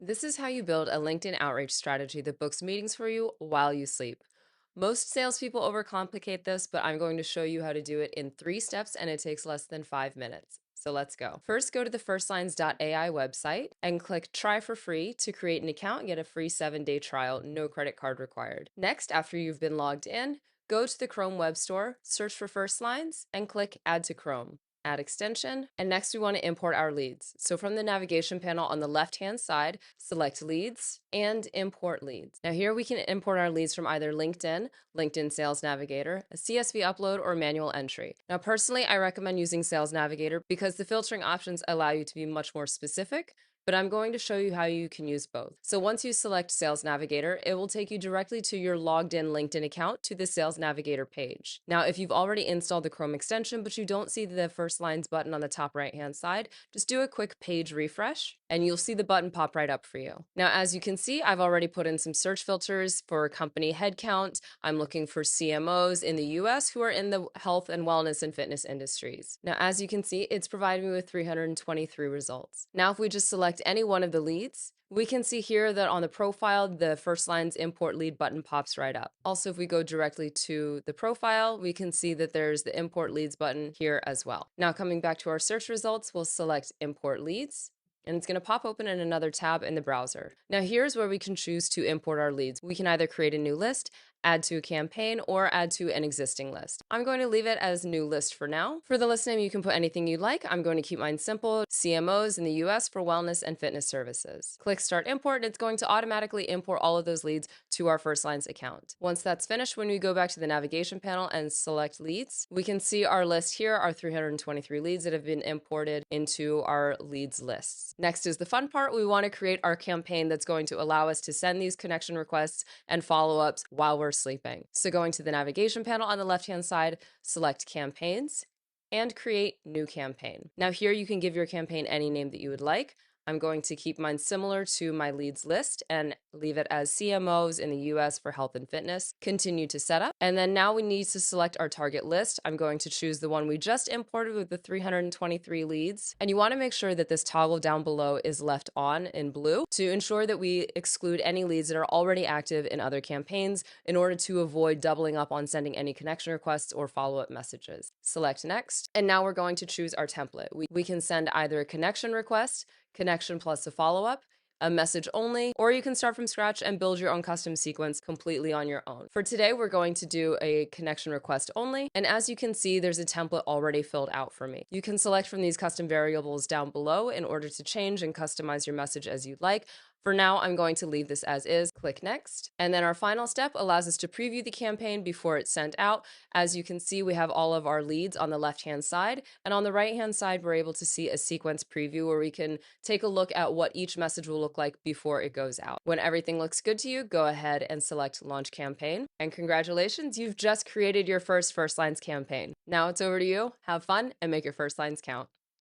This is how you build a LinkedIn outreach strategy that books meetings for you while you sleep. Most salespeople overcomplicate this, but I'm going to show you how to do it in 3 steps, and it takes less than 5 minutes. So let's go. First, go to the firstlines.ai website and click Try for Free to create an account and get a free 7-day trial, no credit card required. Next, after you've been logged in, go to the Chrome Web Store, search for Firstlines, and click Add to Chrome. Add extension, and next we want to import our leads. So from the navigation panel on the left-hand side, select Leads and Import Leads. Now here we can import our leads from either LinkedIn Sales Navigator, a CSV upload, or manual entry. Now personally, I recommend using Sales Navigator because the filtering options allow you to be much more specific, but I'm going to show you how you can use both. So once you select Sales Navigator, it will take you directly to your logged in LinkedIn account to the Sales Navigator page. Now, if you've already installed the Chrome extension, but you don't see the First Lines button on the top right-hand side, just do a quick page refresh and you'll see the button pop right up for you. Now, as you can see, I've already put in some search filters for company headcount. I'm looking for CMOs in the US who are in the health and wellness and fitness industries. Now, as you can see, it's providing me with 323 results. Now, if we just select any one of the leads, we can see here that on the profile, the Firstlines import lead button pops right up. Also, if we go directly to the profile, we can see that there's the import leads button here as well. Now, coming back to our search results, we'll select import leads, and it's going to pop open in another tab in the browser. Now, here's where we can choose to import our leads. We can either create a new list, add to a campaign, or add to an existing list. I'm going to leave it as new list for now. For the list name, you can put anything you'd like. I'm going to keep mine simple, CMOs in the US for wellness and fitness services. Click Start Import, and it's going to automatically import all of those leads to our Firstlines account. Once that's finished, when we go back to the navigation panel and select leads, we can see our list here, our 323 leads that have been imported into our leads lists. Next is the fun part. We want to create our campaign that's going to allow us to send these connection requests and follow-ups while we're sleeping. So going to the navigation panel on the left-hand side, select Campaigns and create New Campaign. Now here you can give your campaign any name that you would like. I'm going to keep mine similar to my leads list and leave it as CMOs in the US for health and fitness. Continue to set up. And then now we need to select our target list. I'm going to choose the one we just imported with the 323 leads. And you want to make sure that this toggle down below is left on in blue to ensure that we exclude any leads that are already active in other campaigns in order to avoid doubling up on sending any connection requests or follow-up messages. Select next. And now we're going to choose our template. We can send either a connection request, connection plus a follow-up, a message only, or you can start from scratch and build your own custom sequence completely on your own. For today, we're going to do a connection request only, and as you can see, there's a template already filled out for me. You can select from these custom variables down below in order to change and customize your message as you'd like. For now, I'm going to leave this as is. Click Next. And then our final step allows us to preview the campaign before it's sent out. As you can see, we have all of our leads on the left-hand side. And on the right-hand side, we're able to see a sequence preview where we can take a look at what each message will look like before it goes out. When everything looks good to you, go ahead and select Launch Campaign. And congratulations, you've just created your first Firstlines campaign. Now it's over to you. Have fun and make your Firstlines count.